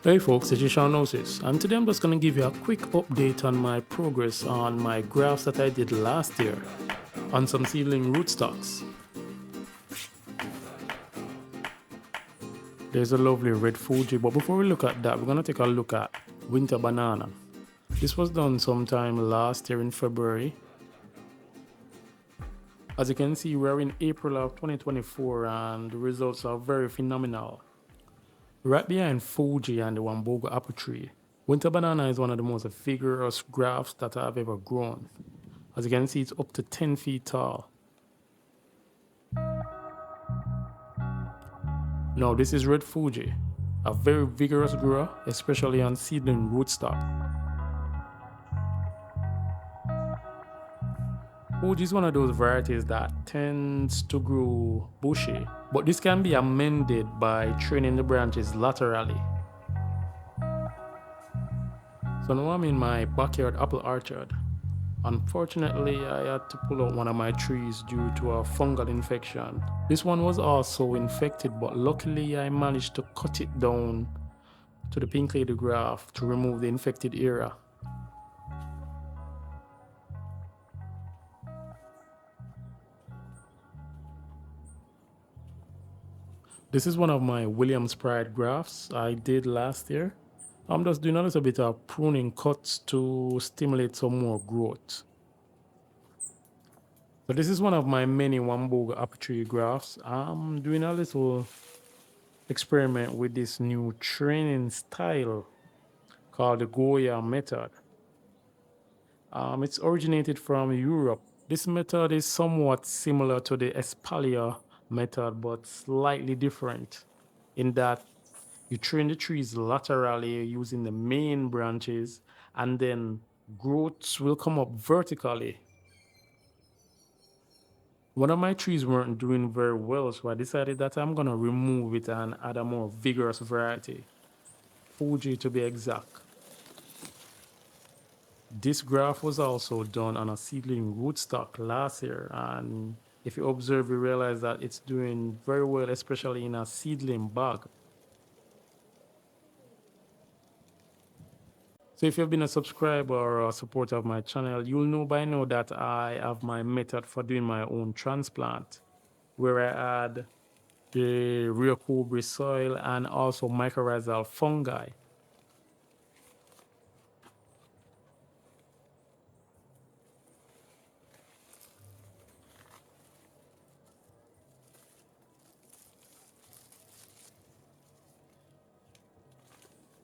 Hey folks, it's Sean Gnosis, and today I'm just going to give you a quick update on my progress on my grafts that I did last year on some seedling rootstocks. There's a lovely red Fuji, but before we look at that, we're going to take a look at winter banana. This was done sometime last year in February. As you can see, we're in April of 2024 and the results are very phenomenal. Right behind Fuji and the Wambogo apple tree, winter banana is one of the most vigorous grafts that I've ever grown. As you can see, it's up to 10 feet tall. Now, this is red Fuji, a very vigorous grower, especially on seedling rootstock. Fuji is one of those varieties that tends to grow bushy, but this can be amended by training the branches laterally. So now I'm in my backyard apple orchard. Unfortunately, I had to pull out one of my trees due to a fungal infection. This one was also infected, but luckily I managed to cut it down to the pink lady graft to remove the infected area. This is one of my Williams Pride grafts I did last year. I'm just doing a little bit of pruning cuts to stimulate some more growth. So this is one of my many Wamboga apple tree grafts. I'm doing a little experiment with this new training style called the Goya method. It's originated from Europe. This method is somewhat similar to the Espalier method, but slightly different in that you train the trees laterally using the main branches, and then growths will come up vertically. One of my trees weren't doing very well, so I decided that I'm gonna remove it and add a more vigorous variety, Fuji to be exact. This graph was also done on a seedling rootstock last year, and if you observe, you realize that it's doing very well, especially in a seedling bag. So if you've been a subscriber or a supporter of my channel, you'll know by now that I have my method for doing my own transplant, where I add the real cobra soil and also mycorrhizal fungi.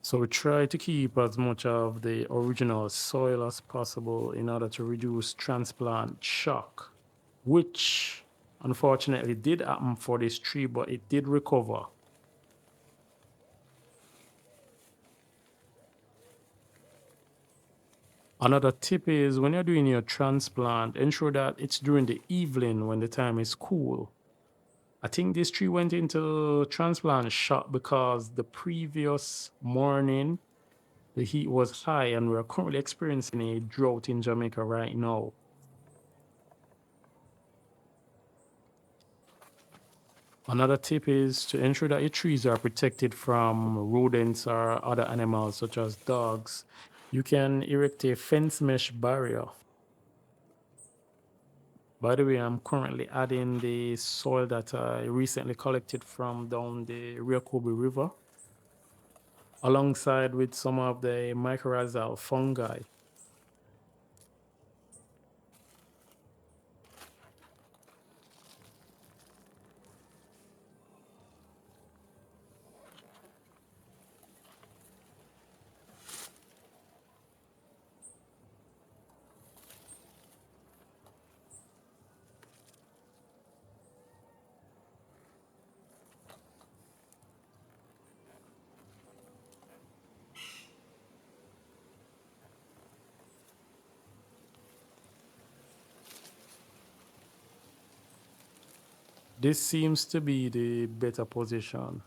So we try to keep as much of the original soil as possible in order to reduce transplant shock, which unfortunately did happen for this tree, but it did recover. Another tip is when you're doing your transplant, ensure that it's during the evening when the time is cool. I think this tree went into transplant shock because the previous morning the heat was high and we're currently experiencing a drought in Jamaica right now. Another tip is to ensure that your trees are protected from rodents or other animals such as dogs. You can erect a fence mesh barrier. By the way, I'm currently adding the soil that I recently collected from down the Kobe River, alongside with some of the mycorrhizal fungi. This seems to be the better position.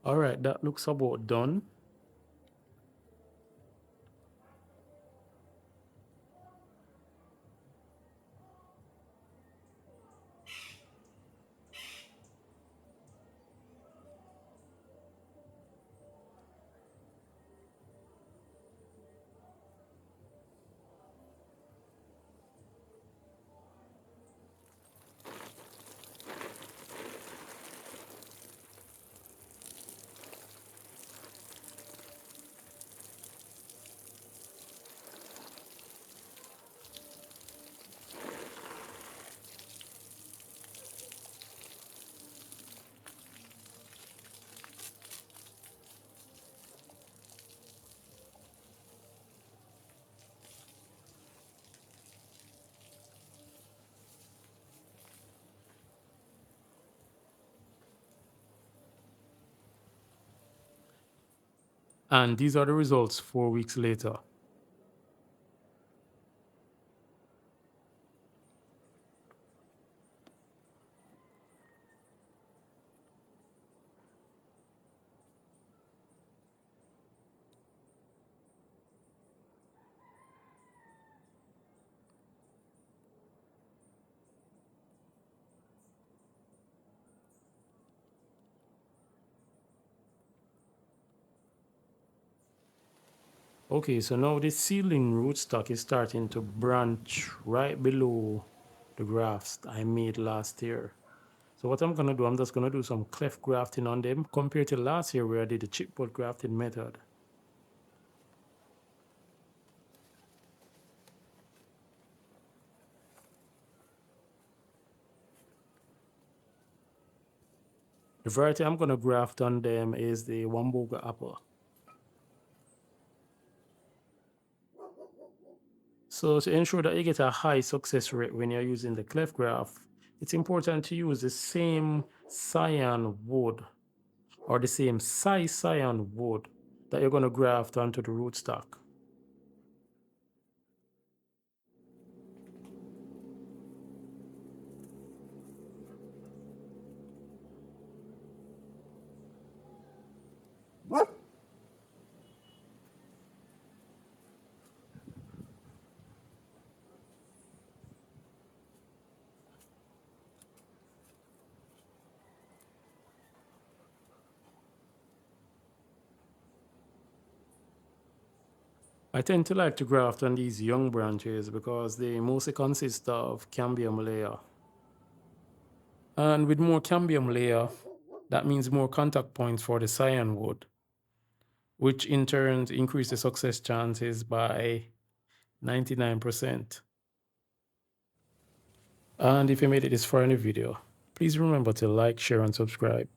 All right, that looks about done. And these are the results 4 weeks later. Okay, so now this seedling rootstock is starting to branch right below the grafts I made last year. So what I'm gonna do, I'm just gonna do some cleft grafting on them compared to last year where I did the chipboard grafting method. The variety I'm gonna graft on them is the Wamboga apple. So to ensure that you get a high success rate when you're using the cleft graft, it's important to use the same cyan wood or the same size cyan wood that you're gonna graft onto the rootstock. I tend to like to graft on these young branches because they mostly consist of cambium layer. And with more cambium layer, that means more contact points for the cyan wood, which in turn increase the success chances by 99%. And if you made it this far in the video, please remember to like, share, and subscribe.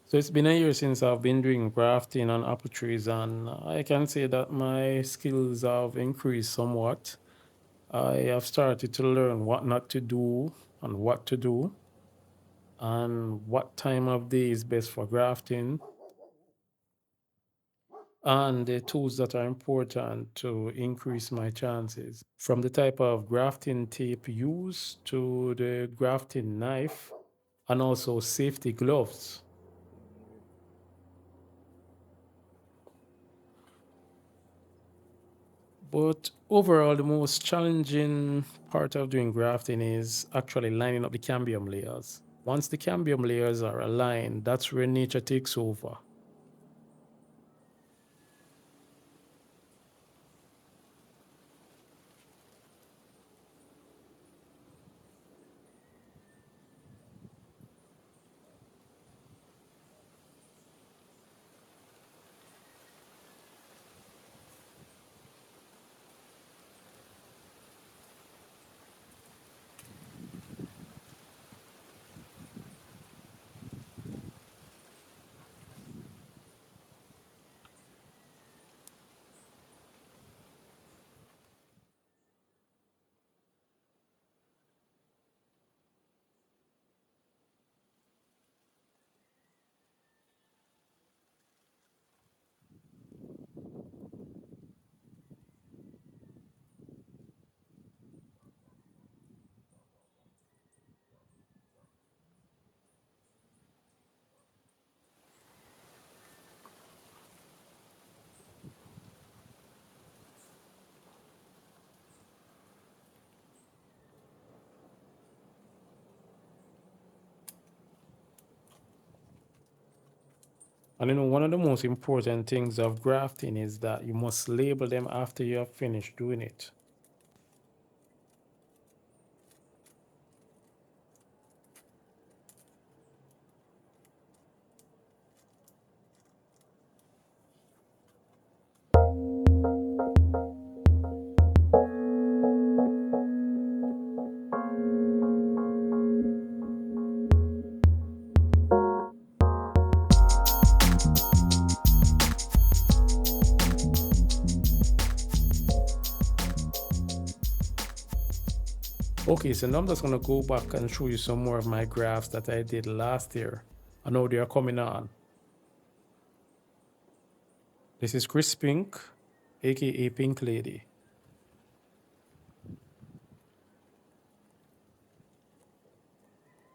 So it's been a year since I've been doing grafting on apple trees, and I can say that my skills have increased somewhat. I have started to learn what not to do and what to do, and what time of day is best for grafting, and the tools that are important to increase my chances. From the type of grafting tape used to the grafting knife, and also safety gloves. But overall, the most challenging part of doing grafting is actually lining up the cambium layers. Once the cambium layers are aligned, that's where nature takes over. And one of the most important things of grafting is that you must label them after you have finished doing it. Okay, so now I'm just going to go back and show you some more of my grafts that I did last year. I know they are coming on. This is Chris Pink, aka Pink Lady.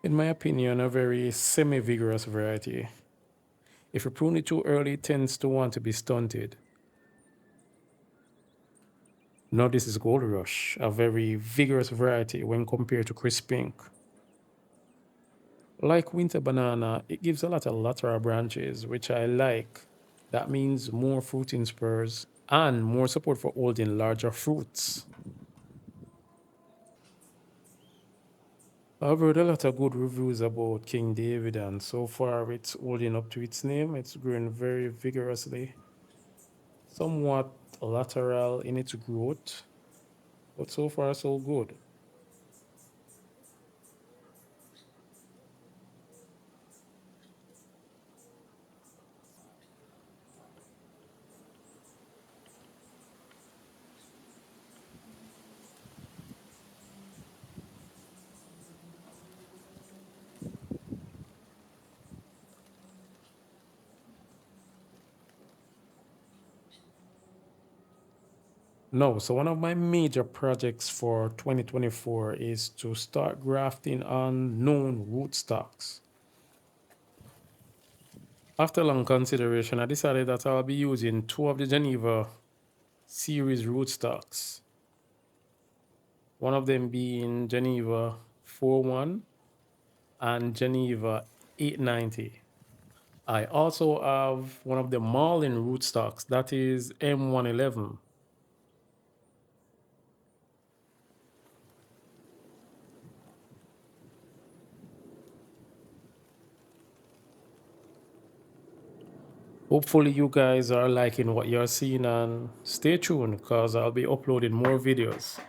In my opinion, a very semi-vigorous variety. If you prune it too early, it tends to want to be stunted. Now this is Gold Rush, a very vigorous variety when compared to Crisp Pink. Like Winter Banana, it gives a lot of lateral branches, which I like. That means more fruiting spurs and more support for holding larger fruits. I've heard a lot of good reviews about King David, and so far it's holding up to its name. It's growing very vigorously, somewhat lateral in its growth, but so far so good. No, so one of my major projects for 2024 is to start grafting on known rootstocks. After long consideration, I decided that I'll be using two of the Geneva series rootstocks. One of them being Geneva 41 and Geneva 890. I also have one of the Marlin rootstocks, that is M111. Hopefully you guys are liking what you're seeing, and stay tuned because I'll be uploading more videos.